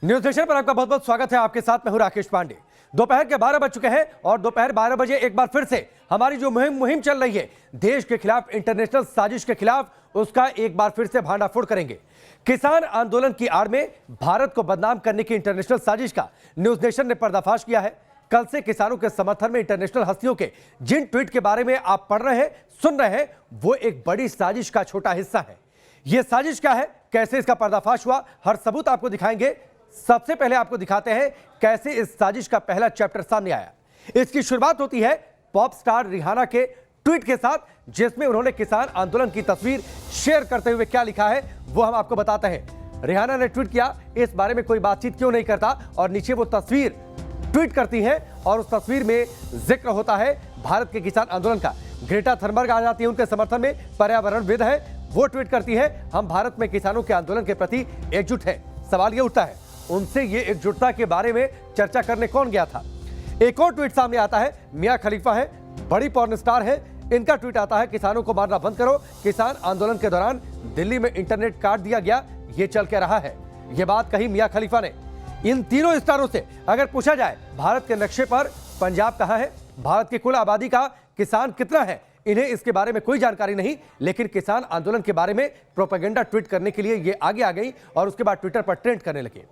News nation पर आपका बहुत बहुत स्वागत है। आपके साथ मैं हूं राकेश पांडे। दोपहर के 12 बज चुके हैं और दोपहर 12 बजे एक बार फिर से हमारी जो मुहिम चल रही है देश के खिलाफ, इंटरनेशनल साजिश के खिलाफ, उसका एक बार फिर से भांडाफोड़ करेंगे। किसान आंदोलन की आड़ में भारत को बदनाम करने की इंटरनेशनल साजिश का न्यूज नेशन ने पर्दाफाश किया है। कल से किसानों के समर्थन में इंटरनेशनल हस्तियों के जिन ट्वीट के बारे में आप पढ़ रहे हैं, सुन रहे हैं, वो एक बड़ी साजिश का छोटा हिस्सा है। यह साजिश क्या है, कैसे इसका पर्दाफाश हुआ, हर सबूत आपको दिखाएंगे। सबसे पहले आपको दिखाते हैं कैसे इस साजिश का पहला चैप्टर सामने आया। इसकी शुरुआत होती है पॉप स्टार रिहाना के ट्वीट के साथ, जिसमें उन्होंने किसान आंदोलन की तस्वीर शेयर करते हुए क्या लिखा है वो हम आपको बताते हैं। रिहाना ने ट्वीट किया, इस बारे में कोई बातचीत क्यों नहीं करता, और नीचे वो तस्वीर ट्वीट करती हैं और उस तस्वीर में जिक्र होता है भारत के किसान आंदोलन का। ग्रेटा थनबर्ग आ जाती है उनके समर्थन में, पर्यावरणविद है, वो ट्वीट करती है, हम भारत में किसानों के आंदोलन के प्रति एकजुट हैं। सवाल ये उठता है, उनसे ये एकजुटता के बारे में चर्चा करने कौन गया था। एक और ट्वीट सामने आता है, मियां खलीफा है, बड़ी पॉर्न स्टार है, इनका ट्वीट आता है, किसानों को मारना बंद करो, किसान आंदोलन के दौरान दिल्ली में इंटरनेट काट दिया गया, ये चल के रहा है। ये बात कही मियां खलीफा ने। इन तीनों स्टारों से अगर पूछा जाए भारत के नक्शे पर पंजाब कहां है, भारत की कुल आबादी का किसान कितना है, इन्हें इसके बारे में कोई जानकारी नहीं, लेकिन किसान आंदोलन के बारे में प्रोपेगेंडा ट्वीट करने के लिए ये आगे आ गई और उसके बाद ट्विटर पर ट्रेंड करने लगे।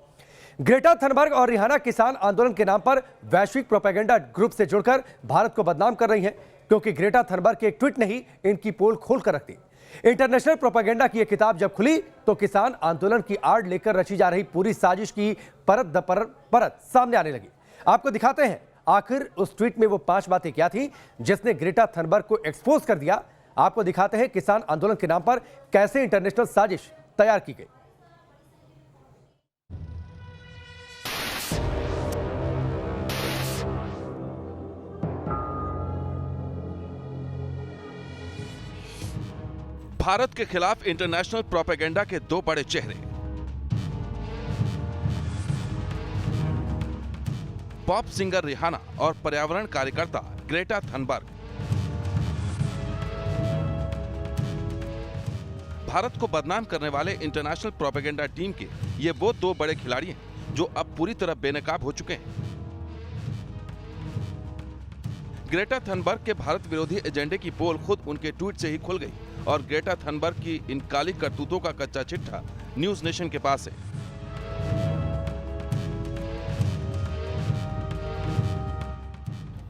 ग्रेटा थनबर्ग और रिहाना किसान आंदोलन के नाम पर वैश्विक प्रोपेगेंडा ग्रुप से जुड़कर भारत को बदनाम कर रही हैं, क्योंकि ग्रेटा थनबर्ग के एक ट्वीट ने ही इनकी पोल खोल कर रख दी। इंटरनेशनल प्रोपेगेंडा की यह किताब जब खुली तो किसान आंदोलन की आड़ लेकर रची जा रही पूरी साजिश की परत दर परत सामने आने लगी। आपको दिखाते हैं आखिर उस ट्वीट में वो 5 बातें क्या थी जिसने ग्रेटा थनबर्ग को एक्सपोज कर दिया। आपको दिखाते हैं किसान आंदोलन के नाम पर कैसे इंटरनेशनल साजिश तैयार की गई। भारत के खिलाफ इंटरनेशनल प्रोपेगेंडा के दो बड़े चेहरे, पॉप सिंगर रिहाना और पर्यावरण कार्यकर्ता ग्रेटा थनबर्ग। भारत को बदनाम करने वाले इंटरनेशनल प्रोपेगेंडा टीम के ये वो दो बड़े खिलाड़ी हैं जो अब पूरी तरह बेनकाब हो चुके हैं। ग्रेटा थनबर्ग के भारत विरोधी एजेंडे की पोल खुद उनके ट्वीट से ही खुल गई और ग्रेटा थनबर्ग की इन काली करतूतों का कच्चा चिट्ठा न्यूज नेशन के पास है।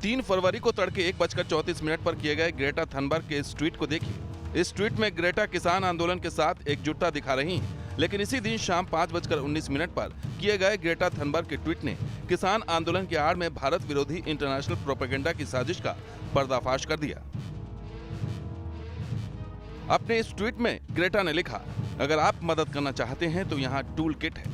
तीन फरवरी को तड़के 1:34 पर किए गए ग्रेटा थनबर्ग के इस ट्वीट को देखिए। इस ट्वीट में ग्रेटा किसान आंदोलन के साथ एकजुटता दिखा रही हैं, लेकिन इसी दिन शाम 5:19 पर किए गए ग्रेटा थनबर्ग के ट्वीट ने किसान आंदोलन की आड़ में भारत विरोधी इंटरनेशनल प्रोपेगेंडा की साजिश का पर्दाफाश कर दिया। अपने इस ट्वीट में ग्रेटा ने लिखा, अगर आप मदद करना चाहते हैं तो यहाँ टूल किट है।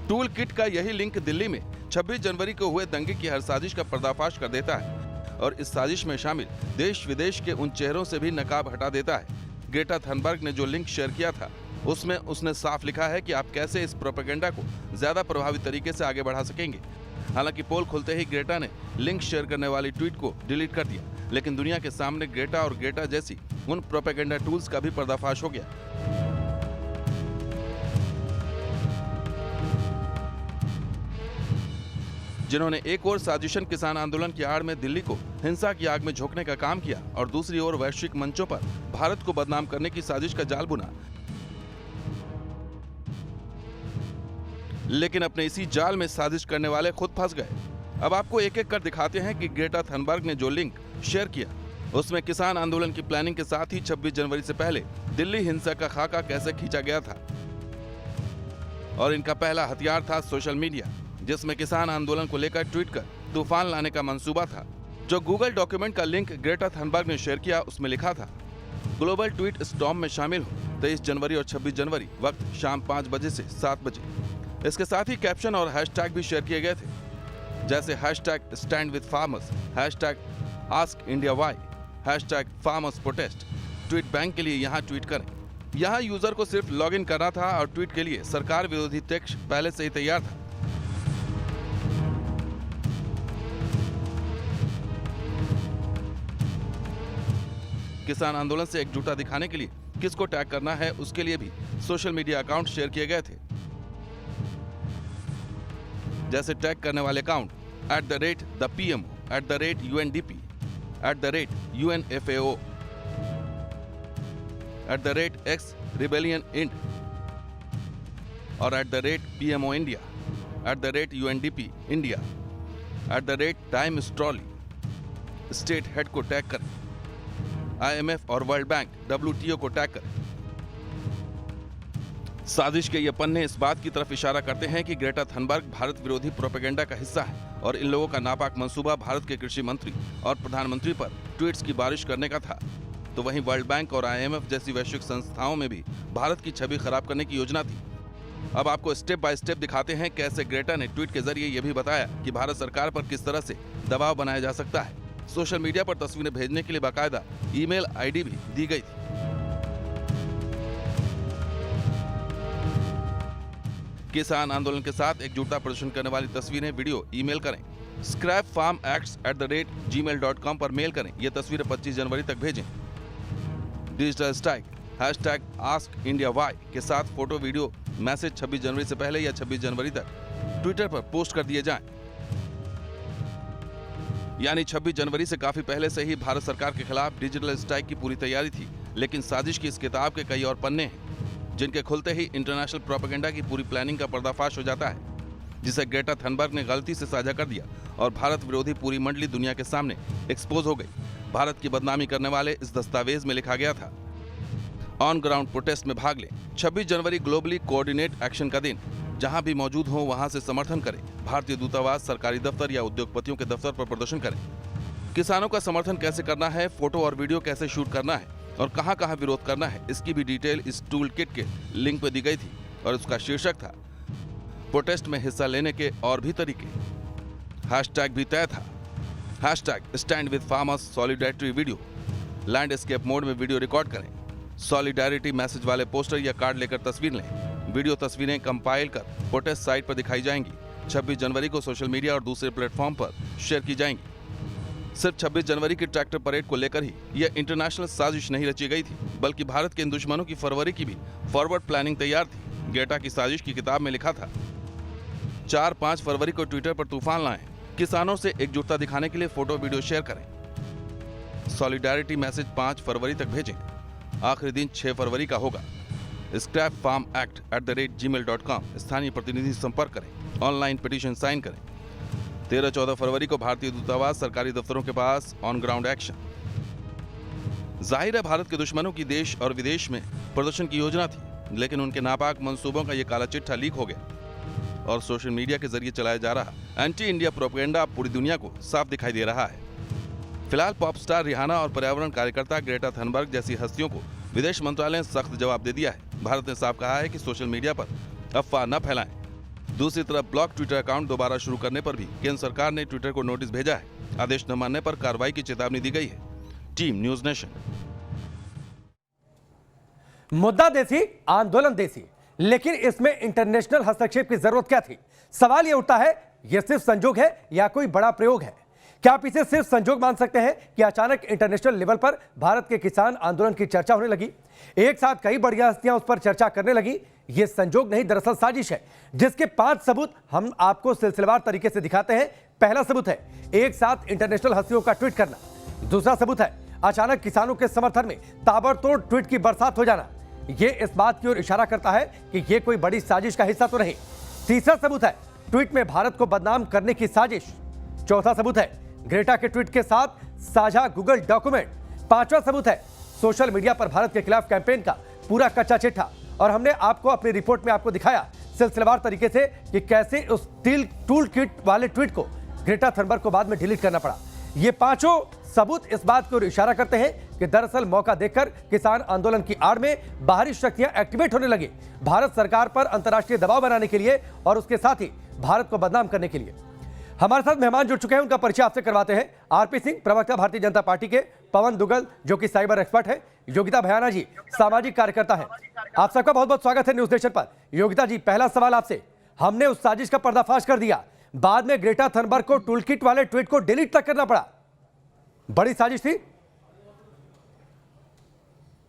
टूल किट का यही लिंक दिल्ली में 26 जनवरी को हुए दंगे की हर साजिश का पर्दाफाश कर देता है और इस साजिश में शामिल देश विदेश के उन चेहरों से भी नकाब हटा देता है। ग्रेटा थनबर्ग ने जो लिंक शेयर किया था उसमें उसने साफ लिखा है कि आप कैसे इस प्रोपेगेंडा को ज्यादा प्रभावी तरीके से आगे बढ़ा सकेंगे। हालांकि पोल खुलते ही ग्रेटा ने लिंक शेयर करने वाली ट्वीट को डिलीट कर दिया, लेकिन दुनिया के सामने ग्रेटा और ग्रेटा जैसी उन प्रोपेगेंडा टूल्स का भी पर्दाफाश हो गया। जिन्होंने एक ओर साजिशन किसान आंदोलन की आड़ में दिल्ली को हिंसा की आग में झोंकने का काम किया और दूसरी ओर वैश्विक मंचों पर भारत को बदनाम करने की साजिश का जाल बुना, लेकिन अपने इसी जाल में साजिश करने वाले खुद फंस गए। अब आपको एक एक कर दिखाते हैं कि ग्रेटा थनबर्ग ने जो लिंक शेयर किया उसमें किसान आंदोलन की प्लानिंग के साथ ही 26 जनवरी से पहले दिल्ली हिंसा का खाका कैसे खींचा गया था। और इनका पहला हथियार था सोशल मीडिया, जिसमें किसान आंदोलन को लेकर ट्वीट कर तूफान लाने का मंसूबा था। जो गूगल डॉक्यूमेंट का लिंक ग्रेटा थनबर्ग ने शेयर किया उसमें लिखा था, ग्लोबल ट्वीट स्टॉर्म में शामिल हो 23 जनवरी और 26 जनवरी, वक्त शाम 5 बजे से 7 बजे। इसके साथ ही कैप्शन और हैशटैग भी शेयर किए गए थे, जैसे hashtag stand with farmers, hashtag ask India why, hashtag farmers protest. Tweet bank के लिए यहाँ ट्वीट करें। यहाँ यूजर को सिर्फ लॉगिन करना था और ट्वीट के लिए सरकार विरोधी टेक्स्ट पहले से ही तैयार था। किसान आंदोलन से एकजुटता दिखाने के लिए किसको टैग करना है उसके लिए भी सोशल मीडिया अकाउंट शेयर किए गए थे। जैसे टैग करने वाले account @PMO, @UNDP, @UNFAO, @X Rebellion Int और @PMO India, @UNDP India, @Times Trolley, state head को टैग करें, IMF और वर्ल्ड बैंक WTO को टैग करें। साजिश के ये पन्ने इस बात की तरफ इशारा करते हैं कि ग्रेटा थनबर्ग भारत विरोधी प्रोपेगेंडा का हिस्सा है और इन लोगों का नापाक मंसूबा भारत के कृषि मंत्री और प्रधानमंत्री पर ट्वीट्स की बारिश करने का था। तो वहीं वर्ल्ड बैंक और IMF जैसी वैश्विक संस्थाओं में भी भारत की छवि खराब करने की योजना थी। अब आपको स्टेप बाय स्टेप दिखाते हैं कैसे ग्रेटा ने ट्वीट के जरिए यह भी बताया कि भारत सरकार पर किस तरह से दबाव बनाया जा सकता है। सोशल मीडिया पर तस्वीरें भेजने के लिए बाकायदा ईमेल ID भी दी गई थी। किसान आंदोलन के साथ एकजुटता प्रदर्शन करने वाली तस्वीरें, वीडियो ईमेल करें। scrapfarmacts@gmail.com पर मेल करें। ये तस्वीरें 25 जनवरी तक भेजें। डिजिटल स्ट्राइक #AskIndiaWhy के साथ फोटो, वीडियो, मैसेज 26 जनवरी से पहले या 26 जनवरी तक ट्विटर पर पोस्ट कर दिए जाएं। यानी 26 जनवरी से काफी पहले से ही भारत सरकार के खिलाफ डिजिटल स्ट्राइक की पूरी तैयारी थी। लेकिन साजिश की इस किताब के कई और पन्ने हैं जिनके खुलते ही इंटरनेशनल प्रोपेगेंडा की पूरी प्लानिंग का पर्दाफाश हो जाता है, जिसे ग्रेटा थनबर्ग ने गलती से साझा कर दिया और भारत विरोधी पूरी मंडली दुनिया के सामने एक्सपोज हो गई। भारत की बदनामी करने वाले इस दस्तावेज में लिखा गया था, ऑन ग्राउंड प्रोटेस्ट में भाग लें। 26 जनवरी ग्लोबली कोऑर्डिनेट एक्शन का दिन, जहां भी मौजूद हो वहां से समर्थन करें। भारतीय दूतावास, सरकारी दफ्तर या उद्योगपतियों के दफ्तर पर प्रदर्शन करें। किसानों का समर्थन कैसे करना है, फोटो और वीडियो कैसे शूट करना है और कहां कहां विरोध करना है, इसकी भी डिटेल इस टूल किट के लिंक पे दी गई थी और उसका शीर्षक था प्रोटेस्ट में हिस्सा लेने के और भी तरीके। हैशटैग भी तय था, #StandWithFarmers Solidarity video. Landscape mode में वीडियो रिकॉर्ड करें। सॉलिडारिटी मैसेज वाले पोस्टर या कार्ड लेकर तस्वीर लें। वीडियो तस्वीरें कंपाइल कर प्रोटेस्ट साइट पर दिखाई जाएंगी। 26 जनवरी को सोशल मीडिया और दूसरे प्लेटफॉर्म पर शेयर की जाएंगी। सिर्फ 26 जनवरी की ट्रैक्टर परेड को लेकर ही यह इंटरनेशनल साजिश नहीं रची गई थी, बल्कि भारत के इन दुश्मनों की फरवरी की भी फॉरवर्ड प्लानिंग तैयार थी। ग्रेटा की साजिश की किताब में लिखा था, 4-5 फरवरी को ट्विटर पर तूफान लाएं, किसानों से एकजुटता दिखाने के लिए फोटो वीडियो शेयर करें, सॉलिडारिटी मैसेज 5 फरवरी तक भेजें, आखिरी दिन 6 फरवरी का होगा। scrapfarmact@gmail.com स्थानीय प्रतिनिधि से संपर्क करें, ऑनलाइन पिटीशन साइन करें। 13-14 फरवरी को भारतीय दूतावास, सरकारी दफ्तरों के पास ऑन ग्राउंड एक्शन। जाहिर है भारत के दुश्मनों की देश और विदेश में प्रदर्शन की योजना थी, लेकिन उनके नापाक मंसूबों का यह काला चिट्ठा लीक हो गया और सोशल मीडिया के जरिए चलाया जा रहा एंटी इंडिया प्रोपेगेंडा पूरी दुनिया को साफ दिखाई दे रहा है। फिलहाल पॉप स्टार रिहाना और पर्यावरण कार्यकर्ता ग्रेटा थनबर्ग जैसी हस्तियों को विदेश मंत्रालय ने सख्त जवाब दे दिया है। भारत ने साफ कहा है कि सोशल मीडिया पर अफवाह न फैलाएं। दूसरी तरफ ब्लॉक ट्विटर अकाउंट दोबारा शुरू करने पर भी केंद्र सरकार ने ट्विटर को नोटिस भेजा है। आदेश न मानने पर कार्रवाई की चेतावनी दी गई है। Team news nation. मुद्दा देसी, आंदोलन देसी, लेकिन इसमें इंटरनेशनल हस्तक्षेप की जरूरत क्या थी? सवाल यह उठता है, यह सिर्फ संजोग है या कोई बड़ा प्रयोग है? क्या आप इसे सिर्फ संजोग मान सकते हैं कि अचानक इंटरनेशनल लेवल पर भारत के किसान आंदोलन की चर्चा होने लगी, एक साथ कई बड़ी हस्तियां उस पर चर्चा करने लगी? यह संजोग नहीं, दरअसल साजिश है, जिसके 5 सबूत हम आपको सिलसिलेवार तरीके से दिखाते हैं। पहला सबूत है एक साथ इंटरनेशनल हस्तियों का ट्वीट करना। दूसरा सबूत है अचानक किसानों के समर्थन में ताबड़तोड़ ट्वीट की बरसात हो जाना। यह इस बात की ओर इशारा करता है कि यह कोई बड़ी साजिश का हिस्सा तो नहीं। तीसरा सबूत है ट्वीट में भारत को बदनाम करने की साजिश। चौथा सबूत है ग्रेटा के ट्वीट के साथ साझा गूगल डॉक्यूमेंट। पांचवा सबूत है सोशल मीडिया पर भारत के खिलाफ कैंपेन का पूरा कच्चा चिट्ठा। और हमने आपको अपनी रिपोर्ट में आपको दिखाया सिलसिलेवार तरीके से कि कैसे उस टूल किट वाले ट्वीट को ग्रेटा थनबर्ग को बाद में डिलीट करना पड़ा। ये पांचों सबूत इस बात की ओर इशारा करते हैं कि दरअसल मौका देखकर किसान आंदोलन की आड़ में बाहरी शक्तियां एक्टिवेट होने लगी, भारत सरकार पर अंतर्राष्ट्रीय दबाव बनाने के लिए और उसके साथ ही भारत को बदनाम करने के लिए। हमारे साथ मेहमान जुड़ चुके हैं, उनका परिचय आपसे करवाते हैं। आरपी सिंह, प्रवक्ता भारतीय जनता पार्टी के, पवन दुग्गल जो कि साइबर एक्सपर्ट है, योगिता भयाना जी सामाजिक कार्यकर्ता हैं। आप सबका बहुत बहुत स्वागत है न्यूज नेशन पर। योगिता जी, पहला सवाल आपसे, हमने उस साजिश का पर्दाफाश कर दिया, बाद में ग्रेटा थनबर्ग को टूलकिट वाले ट्वीट को डिलीट तक करना पड़ा, बड़ी साजिश थी?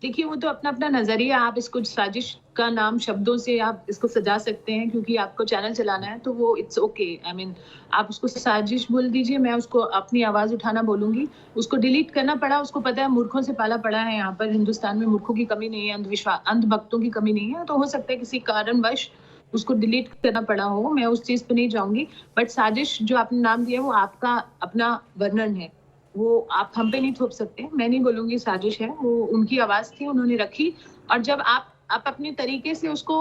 देखिए, वो तो अपना अपना नजरिया, आप इसको साजिश का नाम शब्दों से आप इसको सजा सकते हैं क्योंकि आपको चैनल चलाना है, तो वो इट्स ओके। आई मीन आप उसको साजिश बोल दीजिए, मैं उसको अपनी आवाज उठाना बोलूंगी। उसको डिलीट करना पड़ा, उसको पता है मूर्खों से पाला पड़ा है। यहाँ पर हिंदुस्तान में मूर्खों की कमी नहीं है, अंधविश्वास अंधभक्तों की कमी नहीं है, तो हो सकता है किसी कारणवश उसको डिलीट करना पड़ा हो। मैं उस चीज पे नहीं जाऊंगी, बट साजिश जो आपने नाम दिया वो आपका अपना वर्णन है, वो आप हम पे नहीं थोप सकते। मैं नहीं बोलूंगी साजिश है, वो उनकी आवाज थी, उन्होंने रखी। और जब आप अपने तरीके से उसको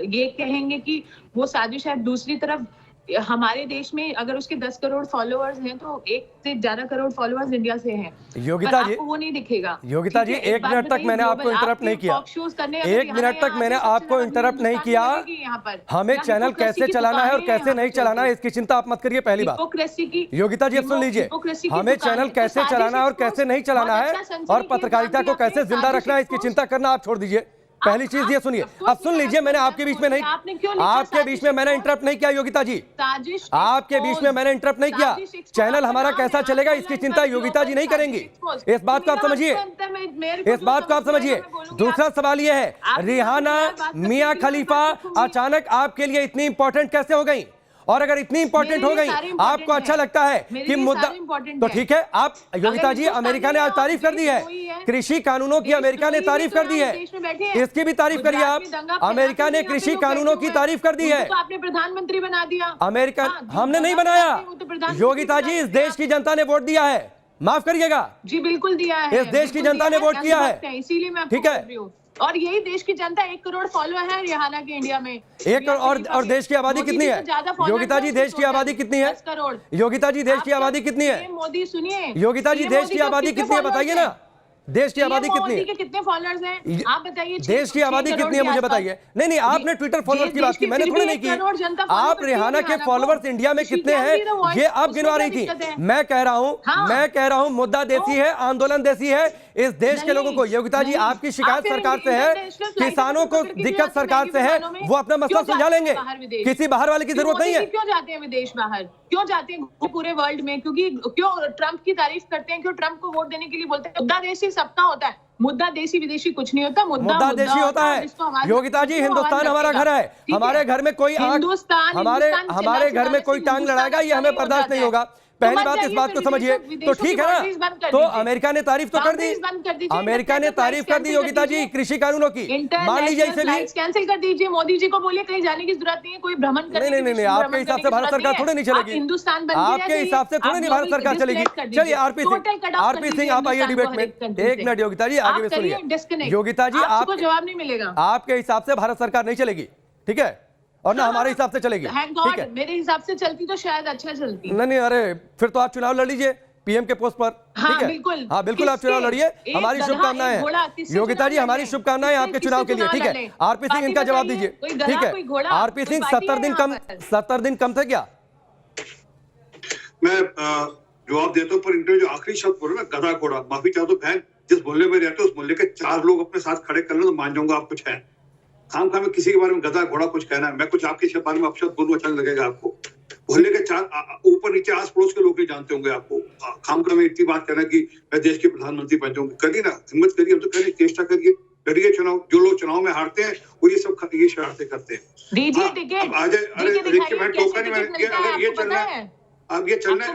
ये कहेंगे कि वो साजिश है, दूसरी तरफ हमारे देश में अगर उसके 10 करोड़ फॉलोअर्स हैं तो 1 से 11 करोड़ फॉलोअर्स इंडिया से हैं। योगिता जी, आपको वो नहीं दिखेगा। योगिता जी, 1 मिनट तक मैंने आपको इंटरप्ट नहीं किया। 1 मिनट तक मैंने आपको इंटरप्ट नहीं किया। हमें चैनल कैसे चलाना है और कैसे नहीं चलाना है इसकी चिंता आप मत करिए। पहली बात योगिता जी, अब सुन लीजिए, हमें चैनल कैसे चलाना है और कैसे नहीं चलाना है और पत्रकारिता को कैसे जिंदा रखना है इसकी चिंता करना आप छोड़ दीजिए। पहली चीज ये सुनिए, अब सुन लीजिए, मैंने आपके बीच में नहीं, आपके बीच में मैंने इंटरप्ट नहीं किया योगिता जी, आपके बीच में मैंने इंटरप्ट नहीं किया। चैनल हमारा कैसा चलेगा इसकी चिंता योगिता जी नहीं करेंगी, इस बात को आप समझिए, इस बात को आप समझिए। दूसरा सवाल ये है, रिहाना मियां खलीफा अचानक आपके लिए इतनी इंपॉर्टेंट कैसे हो गई? और अगर इतनी इंपॉर्टेंट हो गई, आपको अच्छा लगता है कि मुद्दा, तो ठीक है। आप योगिता जी, अमेरिका ने आज तारीफ कर दी है, कृषि कानूनों की अमेरिका ने तारीफ कर दी है, इसकी भी तारीफ करिए आप। अमेरिका ने कृषि कानूनों की तारीफ कर दी है, आपने प्रधानमंत्री बना दिया। अमेरिका हमने नहीं बनाया योगिता जी, इस देश की जनता ने वोट दिया है, माफ करिएगा जी, बिल्कुल दिया है, इस देश की जनता ने वोट किया है, इसीलिए मैं ठीक है। और यही देश की जनता 1 करोड़ फॉलोअर है रिहाना के इंडिया में। 1 करोड़ और देश की आबादी कितनी है योगिता जी? देश की आबादी कितनी है 10 करोड़। योगिता जी, देश की आबादी कितनी है? मोदी सुनिए योगिता जी, देश की आबादी कितनी है बताइए ना, देश की आबादी कितनी है? कितने फॉलोअर्स हैं आप बताइए? देश की आबादी कितनी है मुझे बताइए। नहीं नहीं, आपने ट्विटर फॉलोअर्स की बात की, मैंने थोड़ी नहीं की। आप रिहाना के फॉलोअर्स इंडिया में कितने हैं ये आप गिनवा रही थी। मैं कह रहा हूं मुद्दा देसी है, आंदोलन देसी है, इस देश के लोगों को। योगिता जी, आपकी शिकायत सरकार से है, किसानों को दिक्कत सरकार से है, वो अपना मसला सुलझा लेंगे, किसी बाहर वाले की जरूरत नहीं है। क्यों जाते हैं विदेश बाहर, क्यों जाते हैं पूरे वर्ल्ड में? क्योंकि क्यों ट्रंप की तारीफ करते हैं, क्यों ट्रंप को वोट देने के लिए बोलते हैं? मुद्दा देशी सबका होता है, मुद्दा देशी विदेशी कुछ नहीं होता, मुद्दा देशी होता है। योगिता जी, हिंदुस्तान हमारा घर है, हमारे घर में कोई हमारे घर में कोई टांग लड़ाएगा ये हमें बर्दाश्त नहीं होगा। पहली बात, इस बात को समझिए, तो ठीक है ना, तो अमेरिका ने तारीफ तो कर दी, अमेरिका ने तारीफ कर दी योगिता जी कृषि कानूनों की, मान लीजिए इसे भी कैंसिल कर दीजिए। मोदी जी को बोलिए कहीं जाने की जरूरत नहीं है, कोई भ्रमण करने की। नहीं, आपके हिसाब से भारत सरकार थोड़ी नहीं चलेगी, हिंदुस्तान आपके हिसाब से थोड़ी नहीं भारत सरकार चलेगी। चलिए आरपी सिंह आप आइए डिबेट में। 1 मिनट योगिता जी, आगे सुनिए। योगिता जी, आपको जवाब नहीं मिलेगा, आपके हिसाब से भारत सरकार नहीं चलेगी, ठीक है, और ना हमारे हिसाब से चलेगी, ठीक है? मेरे हिसाब से चलती तो शायद अच्छा चलती। नहीं, अरे फिर तो आप चुनाव लड़ लीजिए पीएम के पोस्ट पर, ठीक है? बिल्कुल आप चुनाव लड़िए, हमारी शुभकामनाएं हैं योगिता जी, हमारी शुभकामनाएं आपके चुनाव के लिए, ठीक है? आरपी सिंह, इनका जवाब दीजिए, ठीक है? आरपी सिंह, 70 दिन कम थे क्या? मैं जवाब देता हूँ, पर इनके जो आखिरी शब्द बोले ना, गधा घोड़ा, माफी चाहता हूँ बहन, जिस मोहल्ले में रहते हो उस मोहल्ले के 4 लोग अपने साथ खड़े कर लो तो मान जाऊंगा आप कुछ है। खाम में किसी के बारे में गधा घोड़ा कुछ कहना है, मैं कुछ आपके बारे में अपशब्द बोलूं अच्छा लगेगा आपको। मोहल्ले के 4 ऊपर नीचे आस पड़ोस के लोग नहीं जानते होंगे आपको। खाम में इतनी बात कहना कि मैं देश के प्रधानमंत्री बन जाऊंगी, करिए ना, हिम्मत करिए, हम तो करिए, चेष्टा करिए चुनाव। जो लोग चुनाव में हारते हैं वो ये शरारतें करते हैं। आ जाए, अरे देखिए मैं टोका नहीं, अगर ये चल रहा है, अब ये चलना है,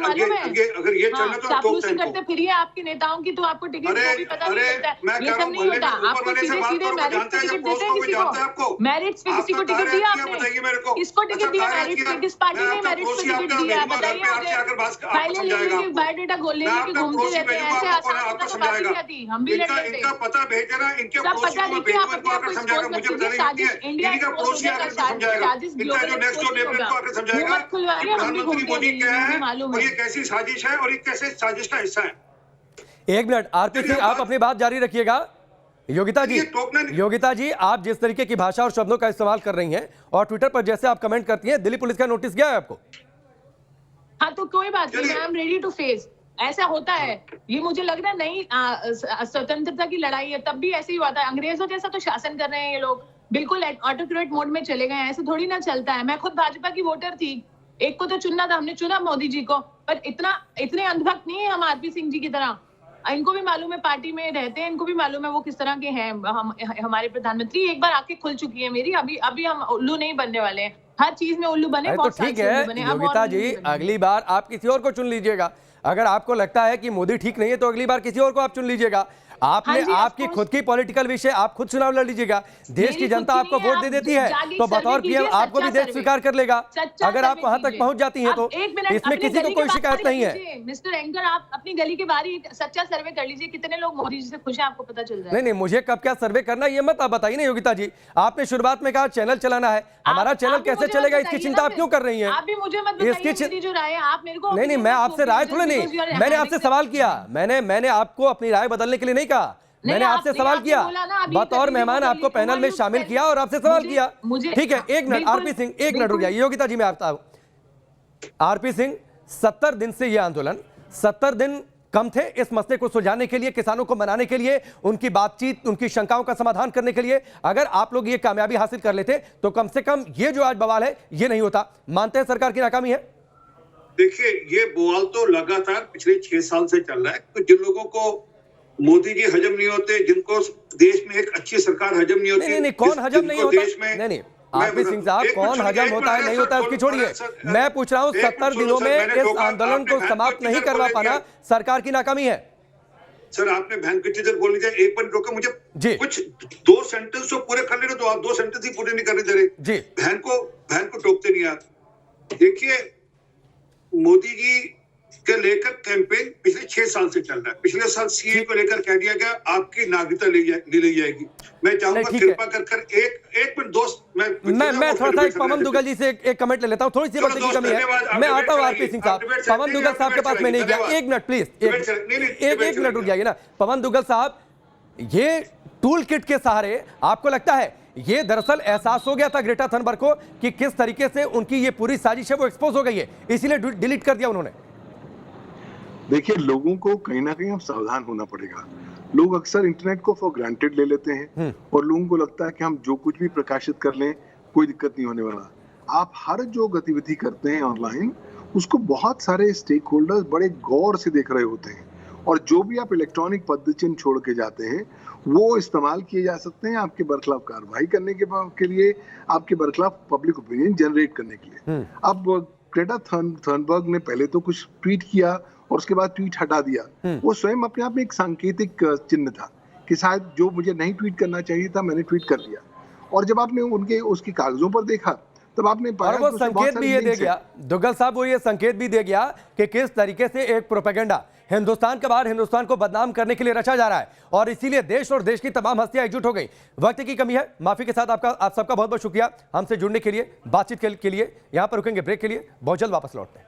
अगर ये चलना तो चापलूसी करते फिरिए आपके नेताओं की, तो आपको टिकट भी पता नहीं चलता। ये सब नहीं होता, आपको सीधे मेरिट पे टिकट देते हैं किसी को, मेरिट पे किसी को टिकट दिया आपने, किसको टिकट दिया मेरिट पे, किस पार्टी ने मेरिट पे टिकट दिया बताइए मुझे। फाइलें लेके बायोडेटा गोल लेके घूमते रहते हैं, ऐसे आसान तो बात ही आती, हम भी लड़ लेते। इनका पता भेज देना, इनके पता देखिए आप अपने आप समझाएगा, मुझे बताना नहीं है, इंडिया का पड़ोसी आकर समझाएगा, इनका जो नेक्स्ट डोर नेबर को आकर समझाएगा प्रधानमंत्री मोदी क्या है और ये कैसी साजिश है और ये कैसे साजिश का हिस्सा है। 1 मिनट आरपी सिंह, आप अपनी बात जारी रखिएगा। योगिता जी, आप जिस तरीके की भाषा और शब्दों का इस्तेमाल कर रही हैं और ट्विटर पर जैसे आप कमेंट करती हैं, दिल्ली पुलिस का नोटिस गया है आपको? हाँ, तो कोई बात नहीं, I am ready to face. ऐसा होता है, ये मुझे लग रहा है नहीं स्वतंत्रता की लड़ाई है, तब भी ऐसे ही हुआ था। अंग्रेजों जैसा तो शासन कर रहे हैं ये लोग, बिल्कुल ऑटोक्रेट मोड में चले गए, ऐसे थोड़ी ना चलता है। मैं खुद भाजपा की वोटर थी, एक को तो चुनना था, हमने चुना मोदी जी को, पर इतने अंधभक्त नहीं है हम आरपी सिंह जी की तरह। इनको भी मालूम है, पार्टी में रहते हैं, इनको भी मालूम है वो किस तरह के हैं। हमारे प्रधानमंत्री एक बार आंखें खुल चुकी है मेरी, अभी हम उल्लू नहीं बनने वाले हैं। हर चीज में उल्लू बने, तो बहुत ठीक है योगिता जी, अगली बार आप किसी और को चुन लीजिएगा। अगर आपको लगता है कि मोदी ठीक नहीं है तो अगली बार किसी और को आप चुन लीजिएगा। आपने आपकी खुद की पॉलिटिकल विषय, आप खुद चुनाव लड़ लीजिएगा। देश की जनता आपको वोट दे देती है तो बतौर पीएम आपको भी देश स्वीकार कर लेगा। अगर आप वहां तक पहुंच जाती हैं तो इसमें किसी को कोई शिकायत नहीं है। मिस्टर एंकर, आप अपनी गली के बाहर ही सच्चा सर्वे कर लीजिए, कितने लोग मोदी जी से खुश हैं आपको पता चल जाएगा। नहीं, मुझे कब क्या सर्वे करना ये मत आप बताइए ना योगिता जी। आपने शुरुआत में कहा चैनल चलाना है, हमारा चैनल कैसे चलेगा इसकी चिंता आप क्यों कर रही हैं? आप भी मुझे मत बताइए जो राय है आप मेरे को। नहीं, मैं आपसे राय थोड़ी नहीं, मैंने आपसे सवाल किया। मैंने आपको अपनी राय बदलने के लिए नहीं कहा, मैंने आपसे सवाल किया, बतौर मेहमान आपको पैनल में शामिल किया और आपसे सवाल किया। ठीक है, एक मिनट आरपी सिंह, एक मिनट रुक जाइए योगिता जी। मैं आपका आरपी सिंह, 70 दिन से यह आंदोलन, 70 दिन कम थे इस मसले को सुलझाने के लिए, किसानों को मनाने के लिए, उनकी बातचीत, उनकी शंकाओं का समाधान करने के लिए। अगर आप लोग ये कामयाबी हासिल कर लेते तो कम से कम ये जो आज बवाल है ये नहीं होता। मानते हैं सरकार की नाकामी है? देखिए, ये बवाल तो लगातार पिछले 6 साल से चल रहा है। तो जिन लोगों को मोदी जी हजम नहीं होते, जिनको देश में एक अच्छी सरकार हजम नहीं होती, नहीं, कौन हजम नहीं होता? नहीं आरपी सिंह साहब, कौन हजम होता है नहीं होता है उसकी छोड़िए। मैं पूछ रहा हूं 70 दिनों में इस आंदोलन को समाप्त नहीं करवा पाना सरकार की नाकामी है? सर, आपने बहन की चीजें बोल लीजिए, एक मिनट रोके मुझे जी। कुछ 2 सेंटेंस तो पूरे कर ले, तो आप 2 सेंटेंस ही पूरे नहीं करने दे रहे जी। बहन को टोकते नहीं आप। देखिए, मोदी जी के लेकर कैंपेन पिछले 6 साल से चल रहा है। पिछले साल सीए को लेकर कह दिया गया आपकी नागरिकता ली जाएगी। मैं चाहूंगा कृपा कर एक मिनट दोस्त, मैं थोड़ा सा पवन दुग्गल जी से एक कमेंट ले लेता हूं, थोड़ी सी वक्त की कमी है। मैं आता हूं आरपी सिंह साहब, पवन दुग्गल साहब के पास मैं नहीं गया। एक मिनट प्लीज, एक मिनट रुक जाइए ना। पवन दुग्गल साहब, ये टूल किट के सहारे आपको लगता है ये दरअसल एहसास हो गया था ग्रेटा थनबर्ग को कि किस तरीके से उनकी ये पूरी साजिश है वो एक्सपोज हो गई है, इसीलिए डिलीट कर दिया उन्होंने? देखिए, लोगों को कहीं ना कहीं अब सावधान होना पड़ेगा। लोग अक्सर इंटरनेट को फॉर ग्रांटेड ले लेते हैं और लोगों को लगता है कि हम जो कुछ भी प्रकाशित कर लें कोई दिक्कत नहीं होने वाला। आप हर जो गतिविधि करते हैं ऑनलाइन, उसको बहुत सारे स्टेक होल्डर्स बड़े गौर से देख रहे होते हैं, और जो भी आप इलेक्ट्रॉनिक पद्धति छोड़ के जाते हैं वो इस्तेमाल किए जा सकते हैं आपके बरखिलाफ कार्रवाई करने के लिए, आपके बरखिलाफ पब्लिक ओपिनियन जनरेट करने के लिए। अब ग्रेटा थनबर्ग ने पहले तो कुछ ट्वीट किया और उसके बाद ट्वीट हटा दिया। वो स्वयं अपने आप में एक सांकेतिक चिन्ह था कि शायद जो मुझे नहीं ट्वीट करना चाहिए था मैंने ट्वीट कर दिया। और जब आपने उसके कागजों पर देखा तब आपने पाया वो संकेत भी ये दे गया, दुग्गल साहब, वो ये संकेत भी दे गया कि किस तरीके से एक प्रोपेगेंडा हिंदुस्तान के बाहर हिंदुस्तान को बदनाम करने के लिए रचा जा रहा है, और इसीलिए देश और देश की तमाम हस्तियां एकजुट हो गई। वक्त की कमी है, माफी के साथ आप सबका बहुत बहुत शुक्रिया हमसे जुड़ने के लिए, बातचीत के लिए। यहां पर रुकेंगे ब्रेक के लिए, बहुत जल्द वापस लौटते हैं।